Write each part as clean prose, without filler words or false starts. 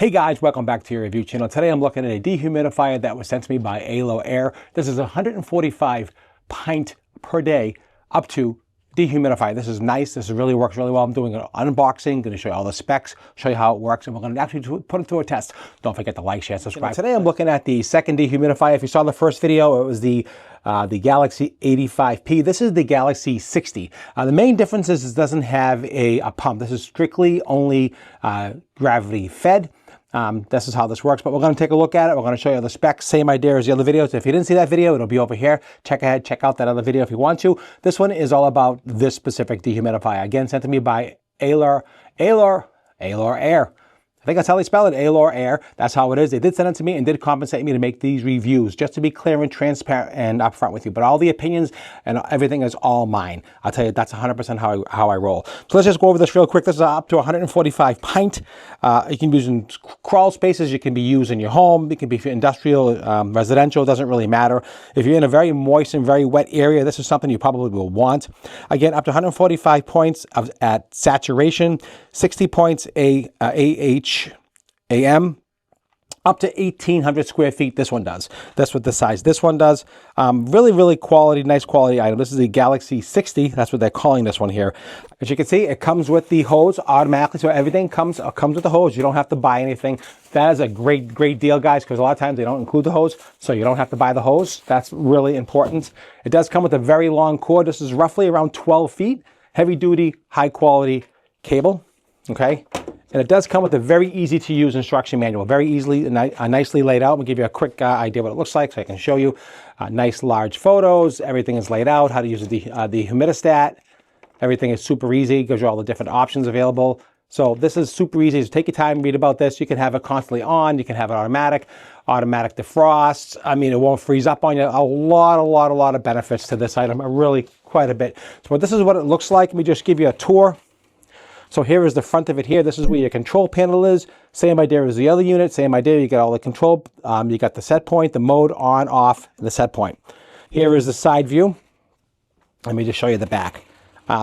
Hey guys, welcome back to your review channel. Today I'm looking at a dehumidifier that was sent to me by AlorAir. This is 145 pint per day up to dehumidifier. This is nice. This really works really well. I'm doing an unboxing, going to show you all the specs, show you how it works, and we're going to actually put it through a test. Don't forget to like, share, subscribe. Today I'm looking at the second dehumidifier. If you saw the first video, it was the Galaxy 85P. This is the Galaxy 60. The main difference is it doesn't have a pump. This is strictly only gravity fed. This is how this works, but we're going to take a look at it. We're going to show you the specs, same idea as the other videos. If you didn't see that video, it'll be over here. Check ahead, check out that other video if you want to. This one is all about this specific dehumidifier. Again, sent to me by AlorAir. I think that's how they spell it, AlorAir. That's how it is. They did send it to me and did compensate me to make these reviews, just to be clear and transparent and upfront with you. But all the opinions and everything is all mine. I'll tell you, that's 100% how I roll. So let's just go over this real quick. This is up to 145 pint. You can use in crawl spaces. You can be used in your home. It can be for industrial, residential. It doesn't really matter. If you're in a very moist and very wet area, this is something you probably will want. Again, up to 145 points at saturation, 60 points AM, up to 1,800 square feet. This one does. That's what the size this one does. Really quality, nice quality item. This is the Galaxy 60. That's what they're calling this one here. As you can see, it comes with the hose automatically. So everything comes with the hose. You don't have to buy anything. That is a great deal, guys, because a lot of times they don't include the hose, so you don't have to buy the hose. That's really important. It does come with a very long cord. This is roughly around 12 feet. Heavy duty, high quality cable. Okay. And it does come with a very easy to use instruction manual, very easily and nicely laid out. We'll give you a quick idea what it looks like so I can show you. Nice large photos, everything is laid out, how to use the humidistat. Everything is super easy, gives you all the different options available. So this is super easy. So take your time, read about this. You can have it constantly on, you can have it automatic defrost. I mean, it won't freeze up on you. A lot of benefits to this item, really quite a bit. So this is what it looks like. Let me just give you a tour. So here is the front of it here. This is where your control panel is. Same idea as the other unit. Same idea. You got all the control. You got the set point, the mode, on, off, and the set point. Here is the side view. Let me just show you the back.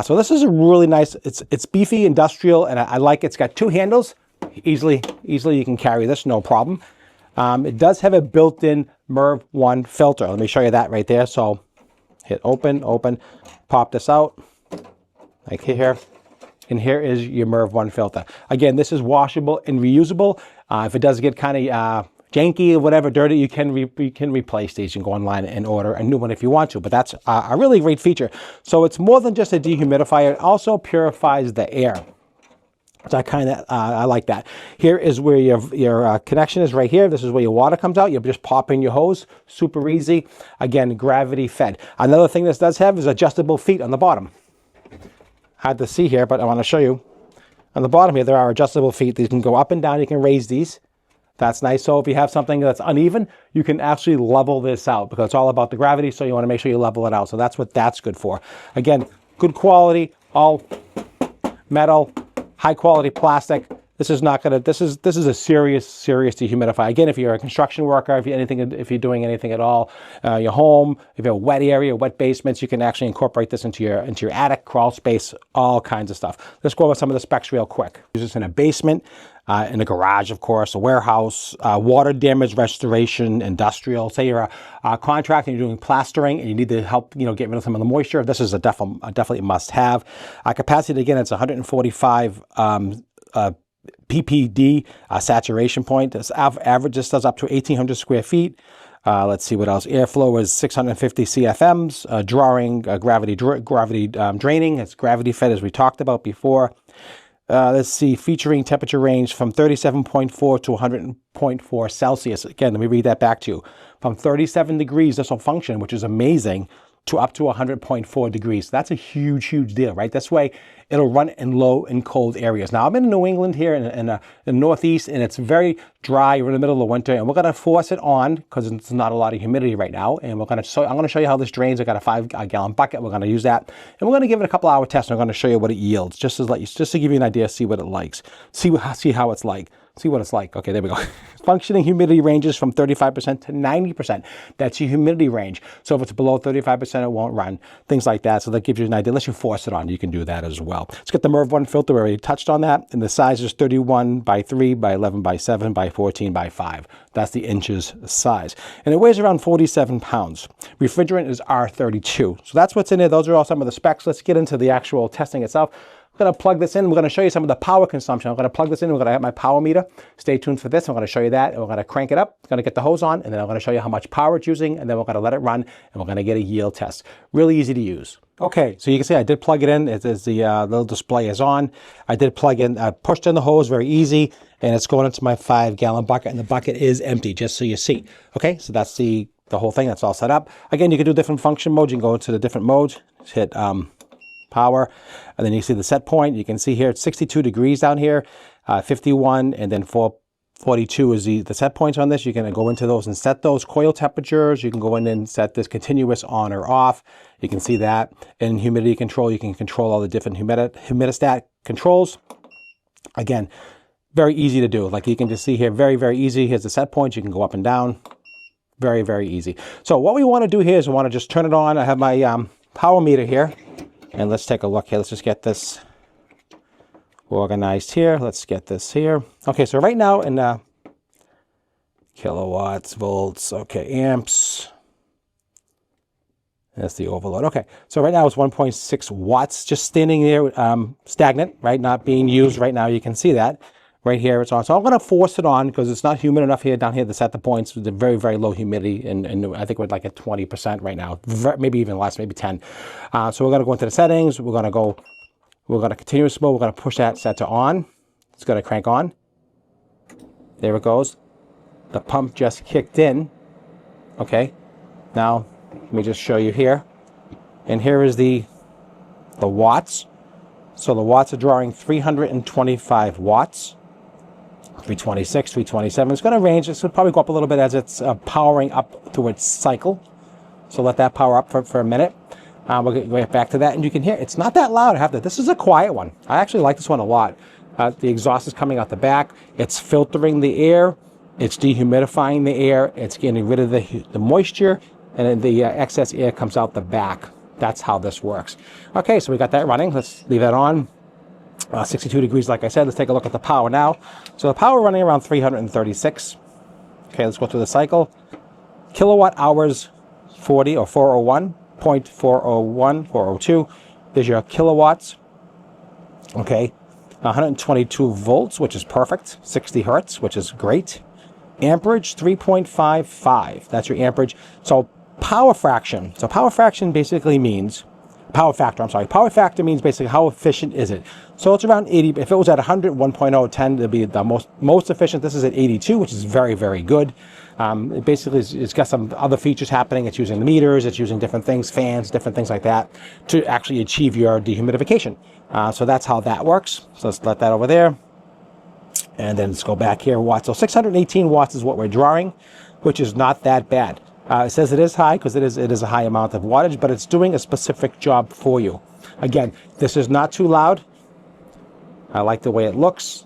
So this is a really nice, it's beefy, industrial, and I like it. It's got two handles. Easily you can carry this, no problem. It does have a built-in MERV 1 filter. Let me show you that right there. So hit open, pop this out, like here. And here is your MERV 1 filter. Again, this is washable and reusable. If it does get kind of janky or whatever, dirty, you can replace these. You can go online and order a new one if you want to. But that's a really great feature. So it's more than just a dehumidifier. It also purifies the air. So I like that. Here is where your connection is right here. This is where your water comes out. You just pop in your hose. Super easy. Again, gravity fed. Another thing this does have is adjustable feet on the bottom. Hard to see here, but I want to show you. On the bottom here, there are adjustable feet. These can go up and down. You can raise these. That's nice. So if you have something that's uneven, you can actually level this out because it's all about the gravity. So you want to make sure you level it out. So that's what that's good for. Again, good quality, all metal, high quality plastic. This is not gonna. This is a serious dehumidifier. Again, if you're a construction worker, if you're doing anything at all, your home, if you have a wet area, wet basements, you can actually incorporate this into your attic, crawl space, all kinds of stuff. Let's go over some of the specs real quick. Use this in a basement, in a garage, of course, a warehouse, water damage restoration, industrial. Say you're a contractor and you're doing plastering and you need to help, get rid of some of the moisture. This is definitely a must-have. Capacity again, it's 145. ppd saturation point. This average just does up to 1,800 square feet. Let's see what else. Airflow is 650 CFMs. Drawing gravity draining. It's gravity fed as we talked about before. Let's see, featuring temperature range from 37.4 to 100.4 Celsius. Again, let me read that back to you. From 37 degrees, this will function, which is amazing, to up to 100.4 degrees. That's a huge deal, right? This way, it'll run in low and cold areas. Now, I'm in New England here in the Northeast, and it's very dry. We're in the middle of the winter, and we're going to force it on because it's not a lot of humidity right now. And I'm going to show you how this drains. I got a 5-gallon bucket. We're going to use that, and we're going to give it a couple-hour test. And I'm going to show you what it yields, just to give you an idea, see what it likes, see how it's like. see what it's like. Okay, there we go. Functioning humidity ranges from 35% to 90%. That's your humidity range. So if it's below 35%, it won't run. Things like that. So that gives you an idea. Unless you force it on, you can do that as well. Let's get the MERV 1 filter. We already touched on that. And the size is 31 by 3 by 11 by 7 by 14 by 5. That's the inches size. And it weighs around 47 pounds. Refrigerant is R32. So that's what's in there. Those are all some of the specs. Let's get into the actual testing itself. I'm going to plug this in. We're going to show you some of the power consumption. I'm going to plug this in. We're going to have my power meter. Stay tuned for this. I'm going to show you that. And we're going to crank it up. I'm going to get the hose on. And then I'm going to show you how much power it's using. And then we're going to let it run. And we're going to get a yield test. Really easy to use. Okay, so you can see I did plug it in. It is the little display is on. I did plug in, pushed in the hose, very easy. And it's going into my 5-gallon bucket. And the bucket is empty, just so you see. Okay, so that's the whole thing. That's all set up. Again, you can do different function modes. You can go into the different modes. Just hit power, and then you see the set point. You can see here it's 62 degrees down here, 51, and then 442 is the set points on this. You can go into those and set those coil temperatures. You can go in and set this continuous on or off. You can see that. In humidity control, you can control all the different humidistat controls. Again, very easy to do. Like you can just see here, very, very easy. Here's the set points. You can go up and down. Very, very easy. So what we want to do here is we want to just turn it on. I have my power meter here. And let's take a look here. Let's just get this organized here. Let's get this here. Okay, so right now in kilowatts, volts, okay, amps. That's the overload. Okay, so right now it's 1.6 watts, just standing there, stagnant, right? Not being used right now. You can see that. Right here it's on. So I'm going to force it on because it's not humid enough here down here to set the points with the very, very low humidity. And I think we're like at 20% right now, maybe even less, maybe 10. So we're going to go into the settings. We're going to continuous mode. We're going to push that set to on. It's going to crank on. There it goes. The pump just kicked in. Okay. Now let me just show you here. And here is the watts. So the watts are drawing 325 watts. 326, 327. It's going to range. This will probably go up a little bit as it's powering up through its cycle. So let that power up for a minute. We'll get back to that. And you can hear it's not that loud. I have to. This is a quiet one. I actually like this one a lot. The exhaust is coming out the back. It's filtering the air. It's dehumidifying the air. It's getting rid of the moisture. And then the excess air comes out the back. That's how this works. Okay, so we got that running. Let's leave that on. 62 degrees, like I said. Let's take a look at the power now. So the power running around 336. Okay, let's go through the cycle. Kilowatt hours 40 or 401, 0.401, 402. There's your kilowatts. Okay, 122 volts, which is perfect. 60 hertz, which is great. Amperage 3.55. That's your amperage. So power fraction. So power fraction basically means power factor, I'm sorry. Power factor means basically how efficient is it. So it's around 80. If it was at 100, 1.0, 10, it'd be the most efficient. This is at 82, which is very, very good. It basically it's got some other features happening. It's using the meters, it's using different things, fans, different things like that to actually achieve your dehumidification. So that's how that works. So let's let that over there. And then let's go back here, watts. So 618 watts is what we're drawing, which is not that bad. It says it is high because it is a high amount of wattage, but it's doing a specific job for you. Again, this is not too loud. I like the way it looks.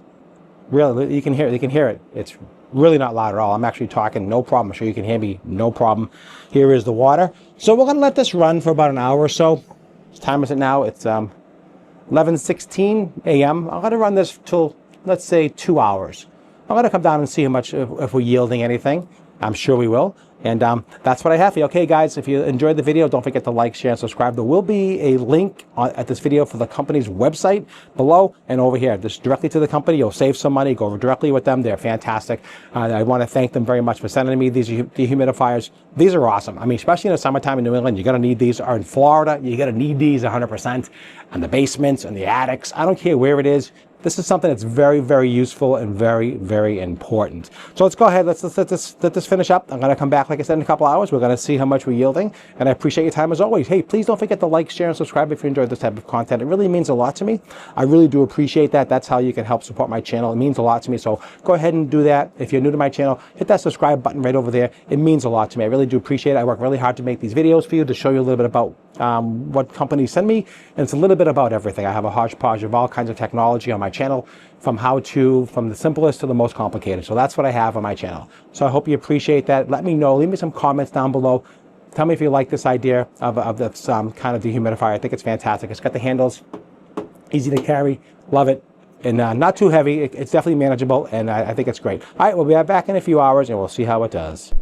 Really, you can hear it. It's really not loud at all. I'm actually talking, no problem. I'm sure you can hear me, no problem. Here is the water. So we're going to let this run for about an hour or so. What time is it now? It's 11:16 a.m. I'm going to run this till, let's say, 2 hours. I'm going to come down and see how much, if we're yielding anything. I'm sure we will. And that's what I have for you. Okay, guys, if you enjoyed the video, don't forget to like, share, and subscribe. There will be a link at this video for the company's website below and over here. Just directly to the company. You'll save some money. Go directly with them. They're fantastic. I want to thank them very much for sending me these dehumidifiers. These are awesome. I mean, especially in the summertime in New England, you're going to need these. Or in Florida, you're going to need these 100%. And the basements and the attics. I don't care where it is. This is something that's very, very useful and very, very important. So let's go ahead. Let's let this finish up. I'm going to come back, like I said, in a couple hours. We're going to see how much we're yielding. And I appreciate your time as always. Hey, please don't forget to like, share, and subscribe if you enjoyed this type of content. It really means a lot to me. I really do appreciate that. That's how you can help support my channel. It means a lot to me. So go ahead and do that. If you're new to my channel, hit that subscribe button right over there. It means a lot to me. I really do appreciate it. I work really hard to make these videos for you to show you a little bit about what companies send me. And it's a little bit about everything. I have a hodgepodge of all kinds of technology on my channel, from the simplest to the most complicated. So that's what I have on my channel. So I hope you appreciate that. Let me know. Leave me some comments down below. Tell me if you like this idea of this kind of dehumidifier. I think it's fantastic. It's got the handles, easy to carry, love it, and not too heavy. It's definitely manageable, and I think it's great. All right, we'll be back in a few hours, and we'll see how it does.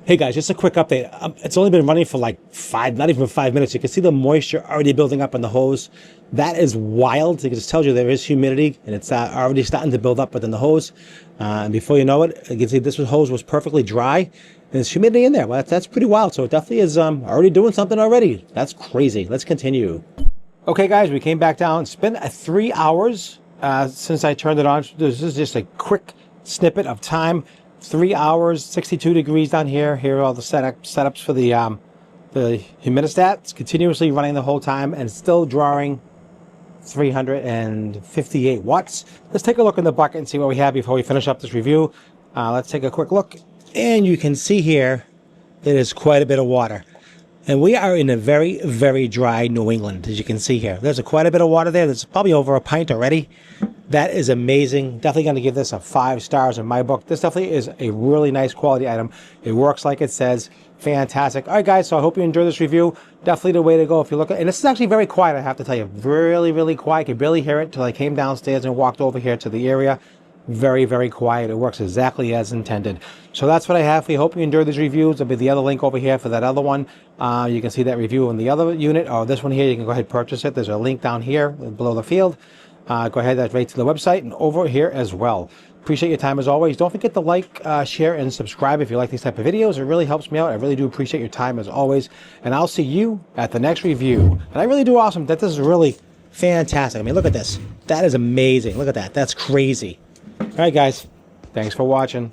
Hey guys, just a quick update. It's only been running for like not even 5 minutes. You can see the moisture already building up in the hose. That is wild. It just tells you there is humidity, and it's already starting to build up within the hose. And before you know it, you can see this hose was perfectly dry, and there's humidity in there. Well, that's pretty wild. So it definitely is already doing something already. That's crazy. Let's continue. Okay guys, we came back down. It's been 3 hours since I turned it on. This is just a quick snippet of time. 3 hours, 62 degrees down here. Here are all the setups for the humidistat. It's continuously running the whole time and still drawing 358 watts. Let's take a look in the bucket and see what we have before we finish up this review. Let's take a quick look. And you can see here, it is quite a bit of water. And we are in a very, very dry New England, as you can see here. There's quite a bit of water there. There's probably over a pint already. That is amazing. Definitely going to give this a 5 stars in my book. This definitely is a really nice quality item. It works like it says. Fantastic. All right, guys, so I hope you enjoyed this review. Definitely the way to go if you look at it. And this is actually very quiet, I have to tell you. Really, really quiet. You could barely hear it until I came downstairs and walked over here to the area. Very, very quiet. It works exactly as intended. So that's what I have for you. Hope you enjoyed these reviews. There'll be the other link over here for that other one. You can see that review on the other unit, or this one here. You can go ahead and purchase it. There's a link down here below the field. Go ahead, that's right to the website and over here as well. Appreciate your time as always. Don't forget to like, share, and subscribe if you like these type of videos. It really helps me out. I really do appreciate your time as always. And I'll see you at the next review. And I really do awesome. This is really fantastic. I mean, look at this. That is amazing. Look at that. That's crazy. All right, guys. Thanks for watching.